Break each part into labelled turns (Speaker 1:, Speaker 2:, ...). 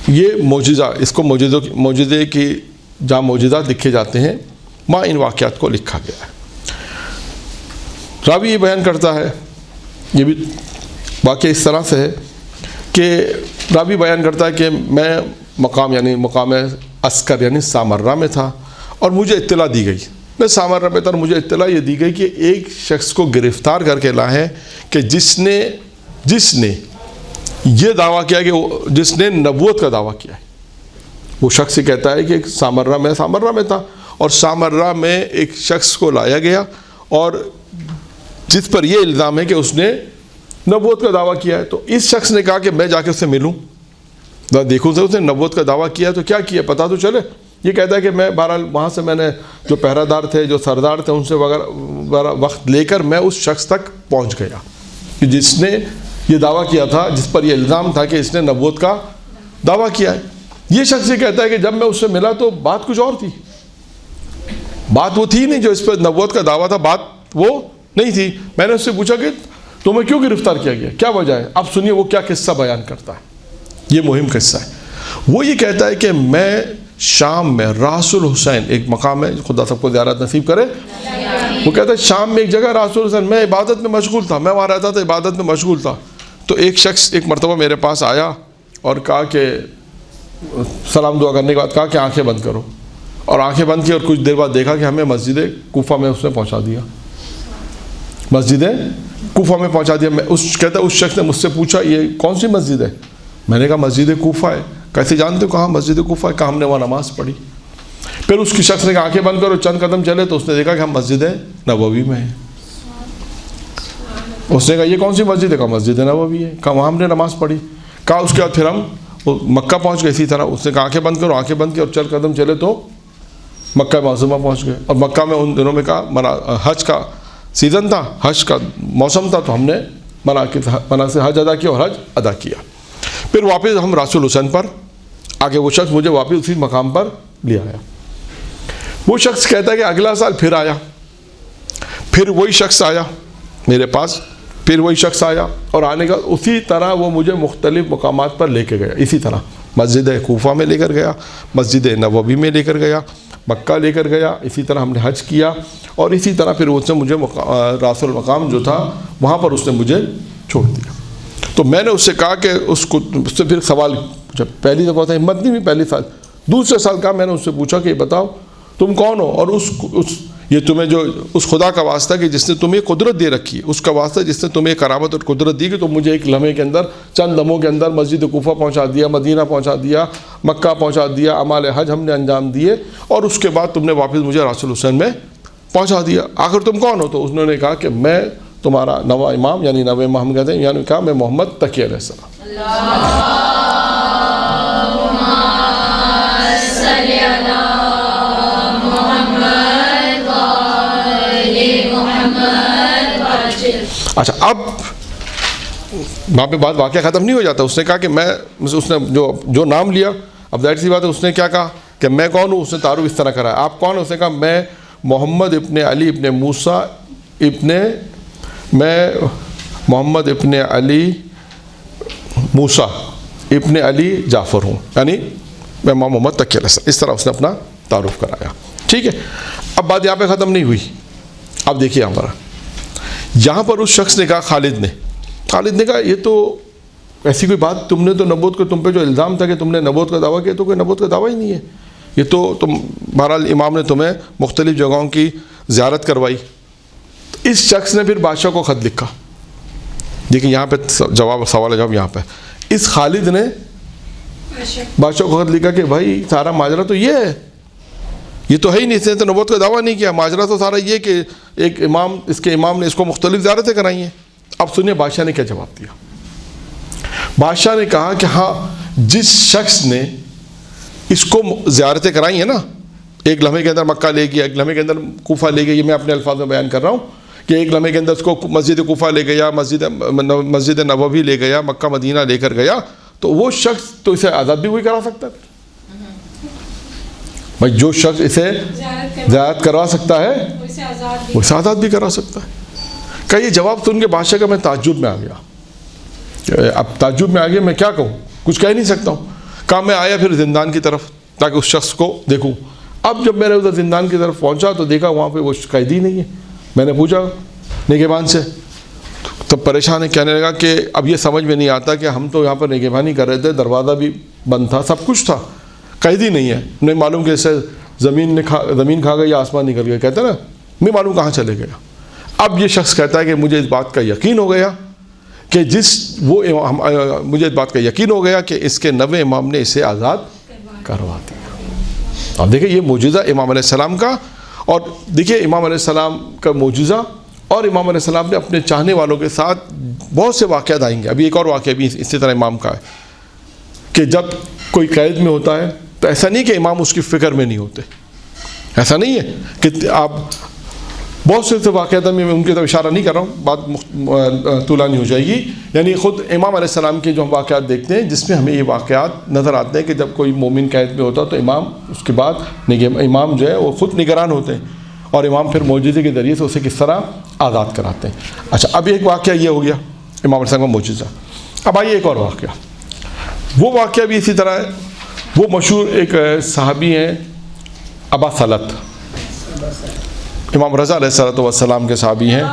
Speaker 1: یہ معجزہ، اس کو معجزے کی جہاں معجزات لکھے جاتے ہیں وہاں ان واقعات کو لکھا گیا ہے۔ راوی یہ بیان کرتا ہے، یہ بھی واقعہ اس طرح سے ہے کہ راوی بیان کرتا ہے کہ میں مقام عسکر یعنی سامرہ میں تھا اور مجھے اطلاع دی گئی، میں سامرہ میں تھا اور مجھے اطلاع یہ دی گئی کہ ایک شخص کو گرفتار کر کے لائے ہیں کہ جس نے یہ دعویٰ کیا کہ جس نے نبوت کا دعویٰ کیا ہے۔ وہ شخص کہتا ہے کہ سامرہ میں تھا اور سامرہ میں ایک شخص کو لایا گیا اور جس پر یہ الزام ہے کہ اس نے نبوت کا دعویٰ کیا ہے۔ تو اس شخص نے کہا کہ میں جا کے اس سے ملوں، دیکھوں سے اس نے نبوت کا دعویٰ کیا ہے تو کیا کیا پتہ تو چلے۔ یہ کہتا ہے کہ میں بہرحال وہاں سے میں نے جو پہرہ دار تھے، جو سردار تھے، ان سے وقت لے کر میں اس شخص تک پہنچ گیا کہ جس نے یہ دعویٰ کیا تھا، جس پر یہ الزام تھا کہ اس نے نبوت کا دعویٰ کیا ہے۔ یہ شخص یہ کہتا ہے کہ جب میں اس سے ملا تو بات کچھ اور تھی، بات وہ تھی نہیں جو اس پر نبوت کا دعویٰ تھا، بات وہ نہیں تھی۔ میں نے اس سے پوچھا کہ تمہیں کیوں گرفتار کیا گیا، کیا وجہ ہے؟ اب سنیے وہ کیا قصہ بیان کرتا ہے، یہ مہم قصہ ہے۔ وہ یہ کہتا ہے کہ میں شام میں راس الحسین، ایک مقام ہے، خدا سب کو زیارت نصیب کرے، وہ کہتا ہے شام میں ایک جگہ راس الحسین، میں عبادت میں مشغول تھا، میں وہاں رہتا تھا، عبادت میں مشغول تھا۔ تو ایک شخص ایک مرتبہ میرے پاس آیا اور کہا کہ سلام دعا کرنے کے بعد کہا کہ آنکھیں بند کرو، اور آنکھیں بند کی اور کچھ دیر بعد دیکھا کہ ہمیں مسجد کوفہ میں اس نے پہنچا دیا، مسجد کوفہ میں پہنچا دیا۔ کہتا ہے اس شخص نے مجھ سے پوچھا یہ کون سی مسجد ہے؟ میں نے کہا مسجد کوفہ ہے۔ کیسے جانتے ہو؟ کہا مسجد کوفہ ہے، کہا ہم نے وہاں نماز پڑھی۔ پھر اس کی شخص نے کہا آنکھیں بند کرو، چند قدم چلے تو اس نے دیکھا کہ ہم مسجد نبوی میں ہیں۔ اس نے کہا یہ کون سی مسجد ہے؟ کہا مسجد نبوی ہے۔ کہا وہاں ہم نے نماز پڑھی۔ کہا اس کے بعد پھر ہم مکہ پہنچ گئے اسی طرح۔ اس نے کہا آنکھیں بند کرو، آنکھیں بند کی اور چند قدم چلے تو مکہ معظمہ پہنچ گئے۔ اور مکہ میں ان دنوں میں کہا حج کا سیزن تھا، حج کا موسم تھا، تو ہم نے مناسک سے حج ادا کیا اور حج ادا کیا۔ پھر واپس ہم راس الحسین پر آگے، وہ شخص مجھے واپس اسی مقام پر لے آیا۔ وہ شخص کہتا ہے کہ اگلا سال پھر آیا، پھر وہی شخص آیا میرے پاس، پھر وہی شخص آیا اور آنے کا اسی طرح وہ مجھے مختلف مقامات پر لے کے گیا، اسی طرح مسجد کوفہ میں لے کر گیا، مسجد نبوی میں لے کر گیا، مکہ لے کر گیا، اسی طرح ہم نے حج کیا، اور اسی طرح پھر اس نے مجھے راس المقام جو تھا وہاں پر اس نے مجھے چھوڑ دیا۔ تو میں نے اس سے کہا کہ اس سے پھر سوال پوچھا، پہلی دفعہ تھا، ہمت نہیں ہوئی پہلی سال، دوسرے سال کا میں نے اس سے پوچھا کہ بتاؤ تم کون ہو، اور یہ تمہیں جو اس خدا کا واسطہ کہ جس نے تمہیں قدرت دے رکھی ہے، اس کا واسطہ جس نے تمہیں کرامت اور قدرت دی کہ تم مجھے ایک لمحے کے اندر، چند لمحوں کے اندر مسجد کوفہ پہنچا دیا، مدینہ پہنچا دیا، مکہ پہنچا دیا، اعمال حج ہم نے انجام دیے، اور اس کے بعد تم نے واپس مجھے راس الحسین میں پہنچا دیا، آخر تم کون ہو؟ تو انہوں نے کہا کہ میں تمہارا نواں امام، یعنی نویں امام کہتے ہیں، یعنی کہا میں محمد تقی علیہ السلام۔ اچھا، اب وہاں پہ بات واقعہ ختم نہیں ہو جاتا۔ اس نے کہا کہ اس نے جو نام لیا، اب ظاہر سی بات ہے اس نے کیا کہا کہ میں کون ہوں، اس نے تعارف اس طرح کرا، آپ کون؟ اس نے کہا میں محمد ابن علی ابن موسیٰ میں محمد ابن علی موسیٰ ابن علی جعفر ہوں، یعنی میں محمد تقی علیہ السلام، اس طرح اس نے اپنا تعارف کرایا۔ ٹھیک ہے، اب بات یہاں پہ ختم نہیں ہوئی۔ اب دیکھیے یہاں پر اس شخص نے کہا، خالد نے کہا یہ تو ایسی کوئی بات، تم نے تو نبوت کو، تم پہ جو الزام تھا کہ تم نے نبوت کا دعویٰ کیا، تو کوئی نبوت کا دعویٰ ہی نہیں ہے، یہ تو تم بہرحال امام نے تمہیں مختلف جگہوں کی زیارت کروائی۔ اس شخص نے پھر بادشاہ کو خط لکھا، دیکھیں یہاں پہ سوال جواب یہاں پہ، اس خالد نے بادشاہ کو خط لکھا کہ بھائی سارا ماجرا تو یہ ہے، یہ تو ہے ہی نہیں، اس نے تو نبوت کا دعویٰ نہیں کیا، ماجرا تو سارا یہ کہ ایک امام، اس کے امام نے اس کو مختلف زیارتیں کرائی ہیں۔ اب سنیے بادشاہ نے کیا جواب دیا۔ بادشاہ نے کہا کہ ہاں، جس شخص نے اس کو زیارتیں کرائی ہیں نا، ایک لمحے کے اندر مکہ لے گیا، ایک لمحے کے اندر کوفہ لے گیا، یہ میں اپنے الفاظ میں بیان کر رہا ہوں کہ ایک لمحے کے اندر اس کو مسجد کوفہ لے گیا، مسجد نبوی لے گیا، مکہ مدینہ لے کر گیا، تو وہ شخص تو اسے آزاد بھی وہی کرا سکتا ہے بھائی، جو شخص اسے زیارت کروا سکتا ہے وہ اسے آزاد بھی کرا سکتا ہے۔ کہ یہ جواب سن کے بادشاہ کا میں تعجب میں آ گیا، اب تعجب میں آ گیا، میں کیا کہوں، کچھ کہہ نہیں سکتا ہوں کہا میں آیا پھر زندان کی طرف تاکہ اس شخص کو دیکھوں. اب جب میں نے ادھر زندان کی طرف پہنچا تو دیکھا وہاں پہ وہ قیدی نہیں ہے. میں نے پوچھا نگہبان سے، تب پریشان ہے، کہنے لگا کہ اب یہ سمجھ میں نہیں آتا کہ ہم تو یہاں پر نگہبانی کر رہے تھے، دروازہ بھی بند تھا، سب کچھ تھا، قیدی نہیں ہے، نہیں معلوم کہ اسے زمین کھا گئی یا آسمان نکل گیا، کہتا ہے نا نہیں معلوم کہاں چلے گیا. اب یہ شخص کہتا ہے کہ مجھے اس بات کا یقین ہو گیا کہ مجھے اس بات کا یقین ہو گیا کہ اس کے نوے امام نے اسے آزاد کروا دیا. اب دیکھیں یہ معجزہ امام علیہ السلام کا، اور دیکھیے امام علیہ السلام کا معجزہ، اور امام علیہ السلام نے اپنے چاہنے والوں کے ساتھ بہت سے واقعات آئیں گے. ابھی ایک اور واقعہ بھی اسی طرح امام کا ہے کہ جب کوئی قید میں ہوتا ہے تو ایسا نہیں کہ امام اس کی فکر میں نہیں ہوتے، ایسا نہیں ہے کہ آپ بہت سے واقعات میں ان کی طرف اشارہ نہیں کر رہا ہوں، بات طولانی ہو جائے گی. یعنی خود امام علیہ السلام کے جو ہم واقعات دیکھتے ہیں جس میں ہمیں یہ واقعات نظر آتے ہیں کہ جب کوئی مومن قید میں ہوتا تو امام اس کے بعد امام جو ہے وہ خود نگران ہوتے ہیں، اور امام پھر معجزے کے ذریعے سے اسے کس طرح آزاد کراتے ہیں. اچھا اب ایک واقعہ یہ ہو گیا امام علیہ السلام کا معجزہ. اب آئیے ایک اور واقعہ، وہ واقعہ بھی اسی طرح ہے. وہ مشہور ایک صحابی ہیں ابا سلط، امام رضا علیہ السلام کے صحابی ہیں.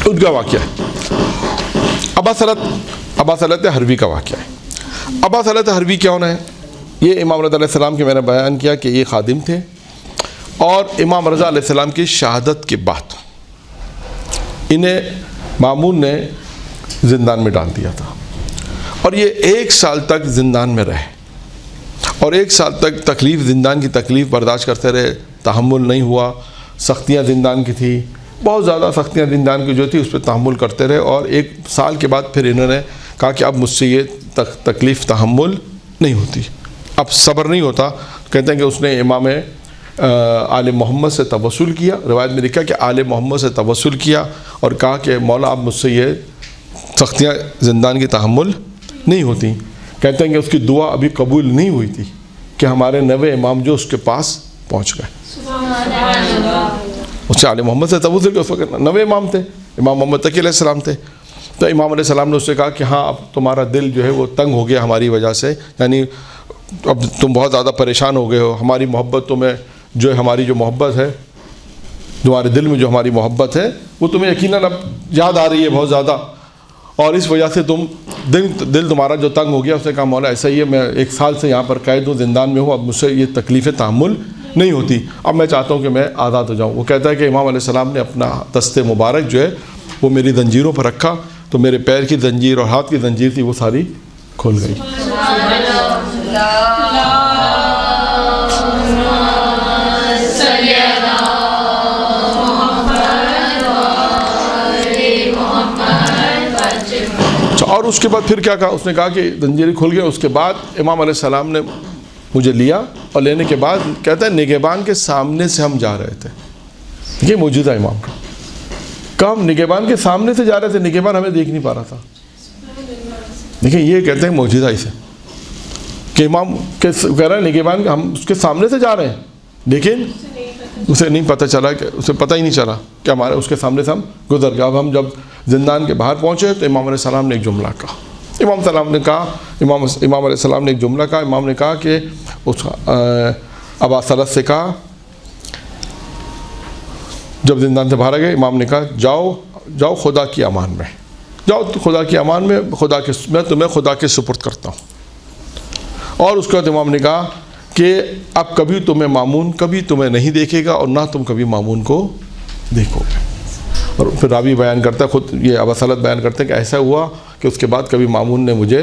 Speaker 1: ان کا واقعہ ہے ابا سلط حربی کا واقعہ ہے. ابا سلط حربی کون ہے؟ یہ امام رضا علیہ السلام کے میں نے بیان کیا کہ یہ خادم تھے، اور امام رضا علیہ السلام کی شہادت کے بعد انہیں مامون نے زندان میں ڈال دیا تھا، اور یہ 1 سال تک زندان میں رہے، اور 1 سال تک زندان کی تکلیف برداشت کرتے رہے، تحمل نہیں ہوا. سختیاں زندان کی تھی، بہت زیادہ سختیاں زندان کی جو تھی اس پہ تحمل کرتے رہے، اور 1 سال کے بعد پھر انہوں نے کہا کہ اب مجھ سے یہ تکلیف تحمل نہیں ہوتی، اب صبر نہیں ہوتا. کہتے ہیں کہ اس نے امام آل محمد سے توسل کیا. روایت میں لکھا کہ آل محمد سے توسل کیا اور کہا کہ مولا اب مجھ سے یہ سختیاں زندان کی تحمل نہیں ہوتی. کہتے ہیں کہ اس کی دعا ابھی قبول نہیں ہوئی تھی کہ ہمارے نوے امام جو اس کے پاس پہنچ گئے. اس سے آل محمد سے توسل کیا، اس وقت نوے امام تھے، امام محمد تقی علیہ السلام تھے. تو امام علیہ السلام نے اس سے کہا کہ ہاں اب تمہارا دل جو ہے وہ تنگ ہو گیا ہماری وجہ سے، یعنی اب تم بہت زیادہ پریشان ہو گئے ہو، ہماری محبت تمہیں جو ہے، ہماری جو محبت ہے، تمہارے دل میں جو ہماری محبت ہے وہ تمہیں یقیناً اب یاد آ رہی ہے بہت زیادہ، اور اس وجہ سے دل تمہارا جو تنگ ہو گیا. اس نے کہا مولا ایسا ہی ہے، میں 1 سال سے یہاں پر قید ہوں، زندان میں ہوں، اب مجھ سے یہ تکلیفیں تحمل نہیں ہوتی، اب میں چاہتا ہوں کہ میں آزاد ہو جاؤں. وہ کہتا ہے کہ امام علیہ السلام نے اپنا دست مبارک جو ہے وہ میری زنجیروں پر رکھا تو میرے پیر کی زنجیر اور ہاتھ کی زنجیر تھی وہ ساری کھل گئی. اور اس کے بعد پھر کیا کہا؟ اس نے کہا کہ زنجیریں کھل گئی. اس کے بعد امام علیہ السلام نے مجھے لیا، اور لینے کے بعد کہتا ہے نگہبان کے سامنے سے ہم جا رہے تھے. یہ معجزہ امام کا، کہ ہم نگہبان کے سامنے سے جا رہے تھے، نگہبان ہمیں دیکھ نہیں پا رہا تھا. دیکھیں یہ کہتے ہیں معجزہ اسے کہ امام کہہ رہا ہے نگہبان ہم اس کے سامنے سے جا رہے ہیں، لیکن اسے نہیں پتہ چلا، کہ اسے پتہ ہی نہیں چلا کہ ہمارے اس کے سامنے سے ہم گزر گئے. اب ہم جب زندان کے باہر پہنچے تو امام علیہ السلام نے ایک جملہ کہا. امام علیہ السلام نے ایک جملہ کہا. امام نے کہا کہ اس ابا سلط سے کہا، جب زندان سے باہر گئے امام نے کہا جاؤ خدا کی امان میں، جاؤ خدا کی امان میں، میں تمہیں خدا کے سپرد کرتا ہوں. اور اس کے بعد امام نے کہا کہ اب کبھی تمہیں مامون کبھی تمہیں نہیں دیکھے گا، اور نہ تم کبھی مامون کو دیکھو گے. اور پھر راوی بیان کرتا ہے، خود یہ ابا سلط بیان کرتے ہیں کہ ایسا ہوا کہ اس کے بعد کبھی مامون نے مجھے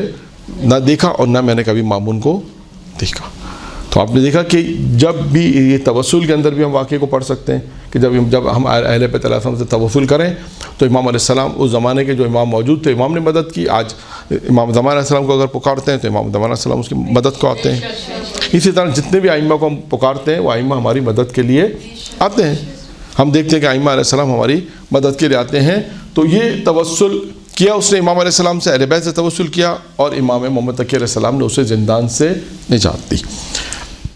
Speaker 1: نہ دیکھا اور نہ میں نے کبھی مامون کو دیکھا. تو آپ نے دیکھا کہ جب بھی یہ توسل کے اندر بھی ہم واقعے کو پڑھ سکتے ہیں کہ جب ہم اہل بیت علیہ السلام سے توسل کریں تو امام علیہ السلام اس زمانے کے جو امام موجود تھے امام نے مدد کی. آج امام زمان علیہ السلام کو اگر پکارتے ہیں تو امام زمان علیہ السلام اس کی مدد کو آتے ہیں. اسی طرح جتنے بھی ائمہ کو ہم پکارتے ہیں وہ ائمہ ہماری مدد کے لیے آتے ہیں. ہم دیکھتے ہیں کہ ائمہ علیہ السلام ہماری مدد کے لیے آتے ہیں. تو یہ توسل کیا اس نے امام علیہ السلام سے اہل بیت سے توسل کیا، اور امام محمد تقی علیہ السلام نے اسے زندان سے نجات دی۔